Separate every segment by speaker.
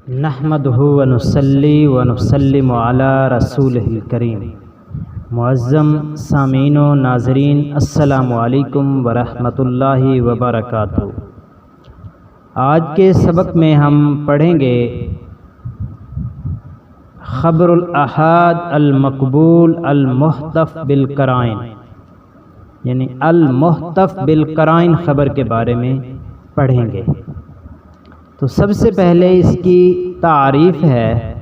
Speaker 1: نحمدہ ونصلی ونسلم علی رسولہ الکریم۔ معظم سامعین و ناظرین، السلام علیکم ورحمۃ اللہ وبرکاتہ۔ آج کے سبق میں ہم پڑھیں گے خبر الاحاد المقبول المحتف بالقرائن، یعنی المحتف بالقرائن خبر کے بارے میں پڑھیں گے۔ تو سب سے پہلے اس کی تعریف ہے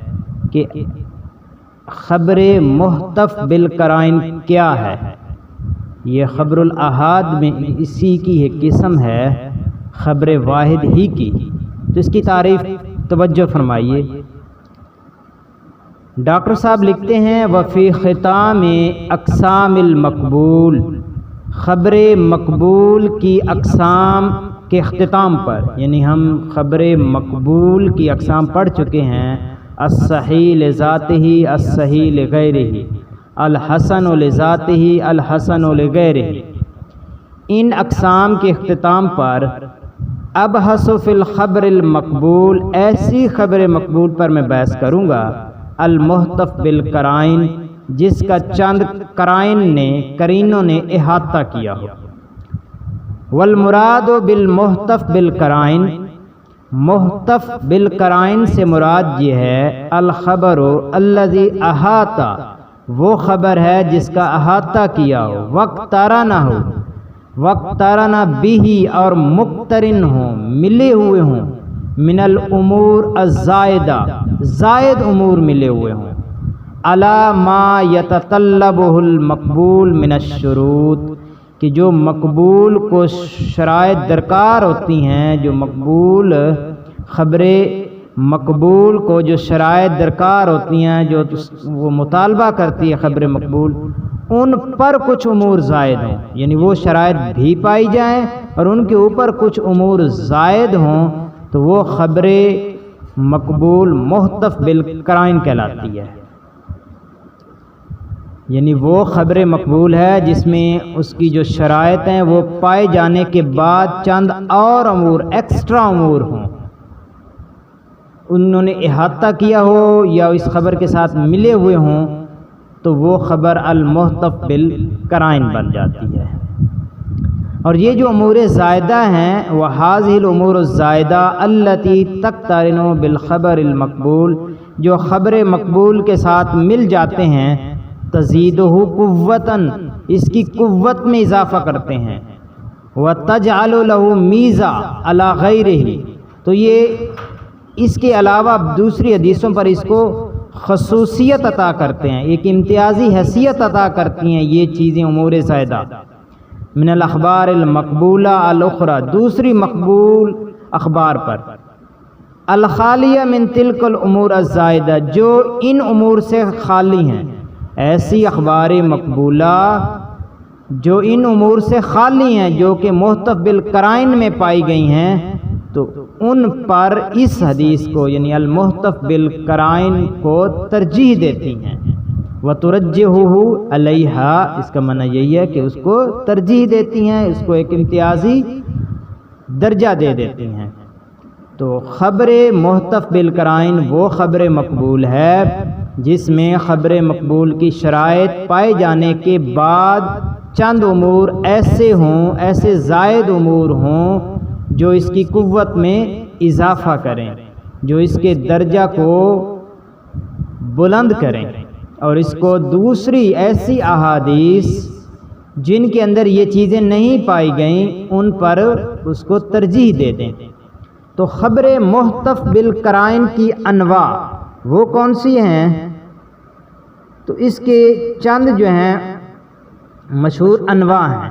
Speaker 1: کہ خبر محتف بالقرائن کیا ہے۔ یہ خبر الاحاد میں اسی کی ایک قسم ہے، خبر واحد ہی کی۔ تو اس کی تعریف توجہ فرمائیے۔ ڈاکٹر صاحب لکھتے ہیں وفی ختام اقسام المقبول، خبر مقبول کی اقسام کے اختتام پر، یعنی ہم خبر مقبول کی اقسام پڑھ چکے ہیں۔ الصحیح لذاتہ، الصحیح لغیرہ، الحسن لذاتہ، الحسن لغیرہ۔ ان اقسام کے اختتام پر ابحث فی الخبر المقبول، ایسی خبر مقبول پر میں بحث کروں گا المحتف بالقرائن، جس کا چند قرینوں نے احاطہ کیا ہو۔ والمراد بالمحتف بالقرائن، محتف بالقرائن سے مراد یہ ہے الخبر الذی احاطہ، وہ خبر ہے جس کا احاطہ کیا ہو، وقترن بھی، اور مقترن ہوں، ملے ہوئے ہوں، من الامور الزائدہ، زائد امور ملے ہوئے ہوں، علی ما یتطلبہ المقبول من الشروط، کہ جو مقبول کو شرائط درکار ہوتی ہیں، جو مقبول خبر مقبول کو جو شرائط درکار ہوتی ہیں، جو وہ مطالبہ کرتی ہے خبر مقبول، ان پر کچھ امور زائد ہوں، یعنی وہ شرائط بھی پائی جائیں اور ان کے اوپر کچھ امور زائد ہوں، تو وہ خبر مقبول محتف بالقرائن کہلاتی ہے۔ یعنی وہ خبر مقبول ہے جس میں اس کی جو شرائط ہیں وہ پائے جانے کے بعد چند اور امور، ایکسٹرا امور ہوں، انہوں نے احاطہ کیا ہو یا اس خبر کے ساتھ ملے ہوئے ہوں، تو وہ خبر المحتف بالقرائن بن جاتی ہے۔ اور یہ جو امور زائدہ ہیں، وہ هذه الامور الزائدہ التي تقترن بالخبر المقبول، جو خبر مقبول کے ساتھ مل جاتے ہیں، تزیدہ قوتاً، اس کی قوت میں اضافہ کرتے ہیں، وتجعل له میزہ علی غیرہ، تو یہ اس کے علاوہ دوسری حدیثوں پر اس کو خصوصیت عطا کرتے ہیں، ایک امتیازی حیثیت عطا کرتی ہیں یہ چیزیں امور زائدہ۔ من الاخبار المقبولہ الاخری، دوسری مقبول اخبار پر، الخالیہ من تلک الامور الزائدہ، جو ان امور سے خالی ہیں، ایسی اخبار مقبولہ جو ان امور سے خالی ہیں، جو کہ محتف بالقرائن میں پائی گئی ہیں، تو ان پر اس حدیث کو، یعنی المحتف بالقرائن کو ترجیح دیتی ہیں۔ وَتُرَجِّحُهُ عَلَيْهَا، اس کا معنی یہی ہے کہ اس کو ترجیح دیتی ہیں، اس کو ایک امتیازی درجہ دے دیتی ہیں۔ تو خبر محتف بالقرائن وہ خبر مقبول ہے جس میں خبر مقبول کی شرائط پائے جانے کے بعد چند امور ایسے ہوں، ایسے زائد امور ہوں جو اس کی قوت میں اضافہ کریں، جو اس کے درجہ کو بلند کریں، اور اس کو دوسری ایسی احادیث جن کے اندر یہ چیزیں نہیں پائی گئیں ان پر اس کو ترجیح دے دیں۔ تو خبر محتف بالقرائن کی انواع وہ کون سی ہیں؟ تو اس کے چند جو ہیں مشہور انواع ہیں۔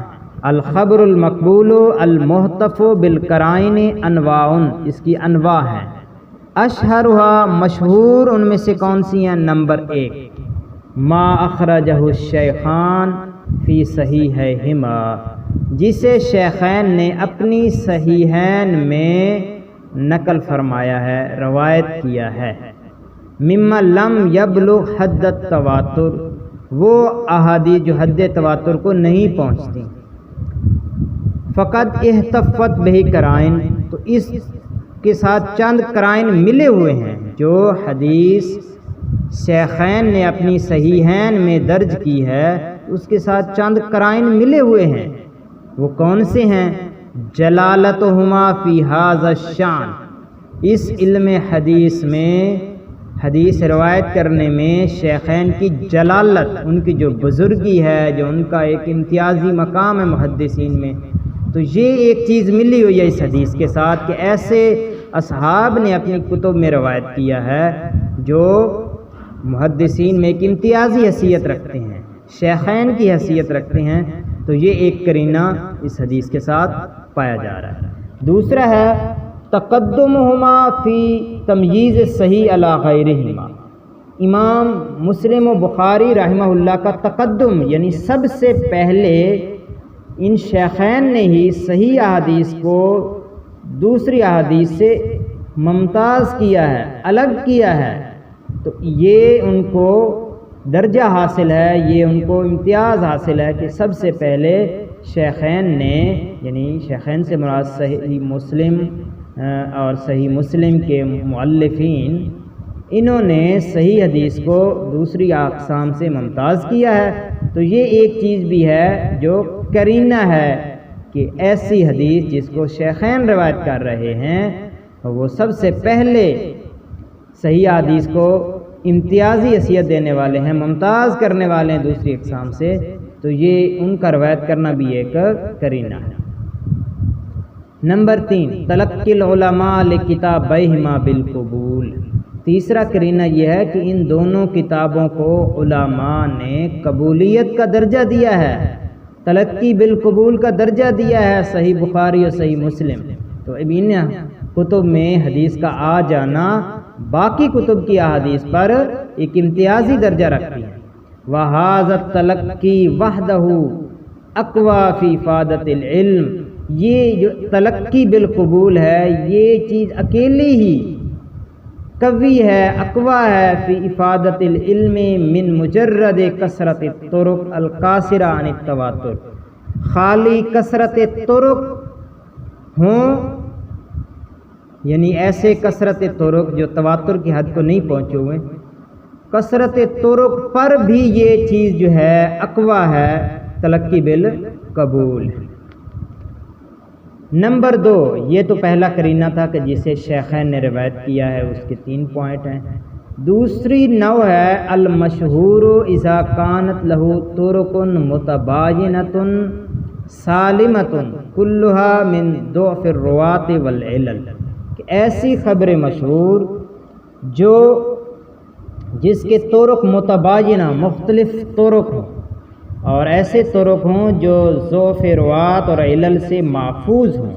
Speaker 1: الخبر المقبول المحتف بالقرائن انواع، اس کی انواع ہیں۔ اشہرها، مشہور ان میں سے کون سی ہیں؟ نمبر 1، ما اخرجہ الشیخان فی صحیحہما، جسے شیخین نے اپنی صحیحین میں نقل فرمایا ہے، روایت کیا ہے۔ مما لم یبلغ حد التواتر، وہ احادیث جو حد تواتر کو نہیں پہنچتی۔ فقد احتفت بہ قرائن، تو اس کے ساتھ چند قرائن ملے ہوئے ہیں، جو حدیث شیخین نے اپنی صحیحین میں درج کی ہے اس کے ساتھ چند قرائن ملے ہوئے ہیں۔ وہ کون سے ہیں؟ جلالتہما فی ھذا الشان، اس علم حدیث میں، حدیث روایت کرنے میں شیخین کی جلالت، ان کی جو بزرگی ہے، جو ان کا ایک امتیازی مقام ہے محدثین میں، تو یہ ایک چیز ملی ہوئی ہے اس حدیث کے ساتھ کہ ایسے اصحاب نے اپنی کتب میں روایت کیا ہے جو محدثین میں ایک امتیازی حیثیت رکھتے ہیں، شیخین کی حیثیت رکھتے ہیں، تو یہ ایک قرینہ اس حدیث کے ساتھ پایا جا رہا ہے۔ دوسرا ہے تقدمہما فی تمییز صحیح علی غیرہما، امام مسلم و بخاری رحمہ اللہ کا تقدم، یعنی سب سے پہلے ان شیخین نے ہی صحیح احادیث کو دوسری احادیث سے ممتاز کیا ہے، الگ کیا ہے، تو یہ ان کو درجہ حاصل ہے، یہ ان کو امتیاز حاصل ہے کہ سب سے پہلے شیخین نے، یعنی شیخین سے مراد صحیح مسلم اور صحیح مسلم کے مؤلفین، انہوں نے صحیح حدیث کو دوسری اقسام سے ممتاز کیا ہے، تو یہ ایک چیز بھی ہے جو قرینہ ہے کہ ایسی حدیث جس کو شیخین روایت کر رہے ہیں وہ سب سے پہلے صحیح حدیث کو امتیازی حیثیت دینے والے ہیں، ممتاز کرنے والے ہیں دوسری اقسام سے، تو یہ ان کا روایت کرنا بھی ایک قرینہ ہے۔ نمبر 3، تلقی العلماء لکتابیہما بالقبول، تیسرا قرینہ یہ ہے کہ ان دونوں کتابوں کو علماء نے قبولیت کا درجہ دیا ہے، تلقی بالقبول کا درجہ دیا ہے صحیح بخاری اور صحیح مسلم، تو اب ان کتب میں حدیث کا آ جانا باقی کتب کی احادیث پر ایک امتیازی درجہ رکھتی ہے۔ وَهَذَا التَّلَقِّي وَحْدَهُ أَقْوَى فِي إِفَادَةِ الْعِلْمِ، یہ جو تلقی بالقبول ہے یہ چیز اکیلی ہی قوی ہے، اقوی ہے، فی افادت العلم من مجرد کثرت الطرق القاصرہ عن التواتر، خالی کثرت طرق ہوں، یعنی ایسے کثرت طرق جو تواتر کی حد کو نہیں پہنچے ہوئے، کثرت طرق پر بھی یہ چیز جو ہے اقوی ہے، تلقی بالقبول۔ نمبر 2، یہ تو پہلا قرینہ تھا کہ جسے شیخین نے روایت کیا ہے، اس کے 3 پوائنٹ ہیں۔ دوسری نوع ہے المشہور اذا کانت لہ طرق متباینۃ سالمۃ کلھا من ضعف الرواۃ والعلل، کہ ایسی خبر مشہور جو جس کے طرق متباینہ، مختلف طرق ہوں، اور ایسے طرق ہوں جو ضعف روات اور علل سے محفوظ ہوں،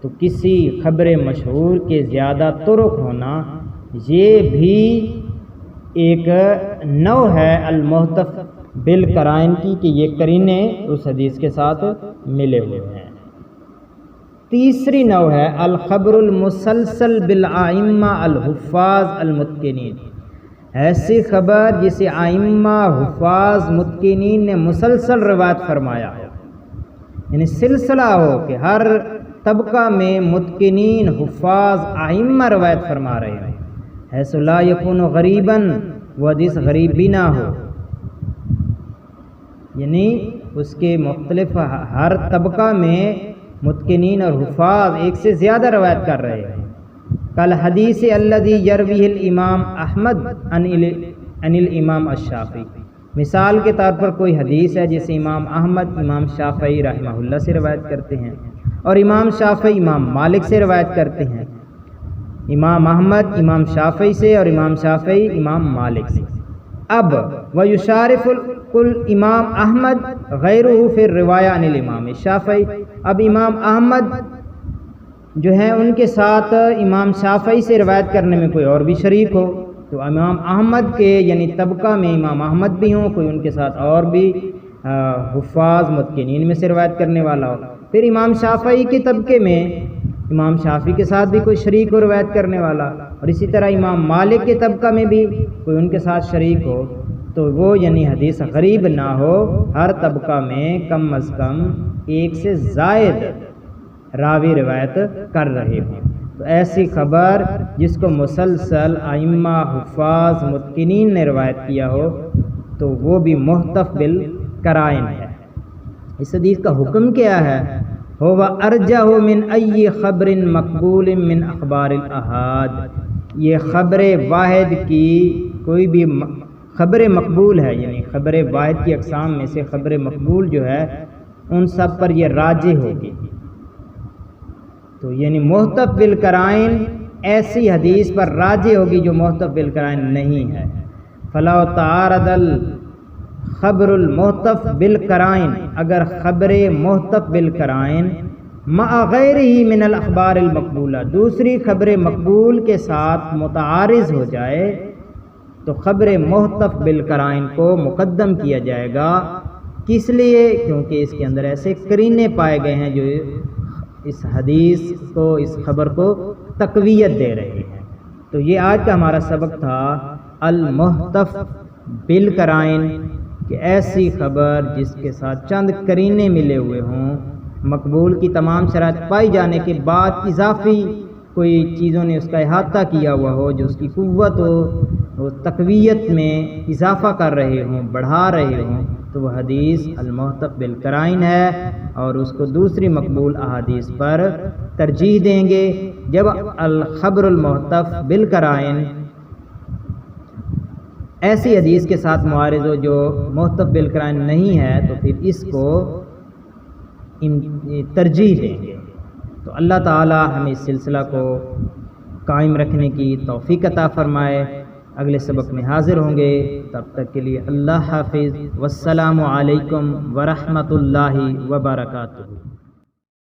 Speaker 1: تو کسی خبر مشہور کے زیادہ طرق ہونا یہ بھی ایک نوع ہے المحتف بالقرائن کی، کہ یہ قرینے اس حدیث کے ساتھ ملے ہوئے ہیں۔ تیسری نوع ہے الخبر المسلسل بالائمہ الحفاظ المتقنین، ایسی خبر جسے ائمہ حفاظ متقنین نے مسلسل روایت فرمایا ہو، یعنی سلسلہ ہو کہ ہر طبقہ میں متقنین حفاظ ائمہ روایت فرما رہے ہیں، حیث لا یکون غریباً، وہ حدیث غریب بھی نہ ہو، یعنی اس کے مختلف ہر طبقہ میں متقنین اور حفاظ ایک سے زیادہ روایت کر رہے ہیں۔ کل حدیث الذی یرویہ الامام احمد عن الامام الشافعی، مثال کے طور پر کوئی حدیث ہے جسے امام احمد امام شافعی رحمہ اللہ سے روایت کرتے ہیں، اور امام شافعی امام مالک سے روایت کرتے ہیں، امام احمد امام شافعی سے اور امام شافعی امام مالک سے۔ اب ویشارف کل امام احمد غیرہ فی الروایہ عن الامام الشافعی، اب امام احمد جو ہیں ان کے ساتھ امام شافعی سے روایت کرنے میں کوئی اور بھی شریک ہو، تو امام احمد کے یعنی طبقہ میں امام احمد بھی ہوں، کوئی ان کے ساتھ اور بھی حفاظ متقنین میں سے روایت کرنے والا ہو، پھر امام شافعی کے طبقے میں امام شافعی کے ساتھ بھی کوئی شریک ہو روایت کرنے والا، اور اسی طرح امام مالک کے طبقہ میں بھی کوئی ان کے ساتھ شریک ہو، تو وہ یعنی حدیث غریب نہ ہو، ہر طبقہ میں کم از کم ایک سے زائد راوی روایت کر رہے ہوں، تو ایسی خبر جس کو مسلسل ائمہ حفاظ متقنین نے روایت کیا ہو تو وہ بھی محتف بالقرائن ہے۔ اس حدیث کا حکم کیا ہے؟ ہوا ارجح من ای خبر مقبول من اخبار الاحاد، یہ خبر واحد کی کوئی بھی خبر مقبول ہے، یعنی خبر واحد کی اقسام میں سے خبر مقبول جو ہے ان سب پر یہ راجح ہوگی۔ تو یعنی محتف بالقرائن ایسی حدیث پر راجح ہوگی جو محتف بالقرائن نہیں ہے۔ فلا تعارض الخبر المحتف بالقرائن، اگر خبر محتف بالقرائن مع غیرہ من الاخبار المقبولہ دوسری خبر مقبول کے ساتھ متعارض ہو جائے تو خبر محتف بالقرائن کو مقدم کیا جائے گا۔ کس لیے؟ کیونکہ اس کے اندر ایسے قرینے پائے گئے ہیں جو اس حدیث کو، اس خبر کو تقویت دے رہے ہیں۔ تو یہ آج کا ہمارا سبق تھا المحتف بالقرائن، کہ ایسی خبر جس کے ساتھ چند قرینے ملے ہوئے ہوں، مقبول کی تمام شرائط پائی جانے کے بعد اضافی کوئی چیزوں نے اس کا احاطہ کیا ہوا ہو جو اس کی قوت و تقویت میں اضافہ کر رہے ہوں، بڑھا رہے ہوں، تو وہ حدیث المحتف بالقرائن ہے اور اس کو دوسری مقبول احادیث پر ترجیح دیں گے۔ جب الخبر المحتف بالقرائن ایسی حدیث کے ساتھ معارض ہو جو محتف بالقرائن نہیں ہے تو پھر اس کو ترجیح دیں گے۔ تو اللہ تعالی ہمیں اس سلسلہ کو قائم رکھنے کی توفیق عطا فرمائے۔ اگلے سبق میں حاضر ہوں گے، تب تک کے لیے اللہ حافظ، والسلام علیکم ورحمۃ اللہ وبرکاتہ۔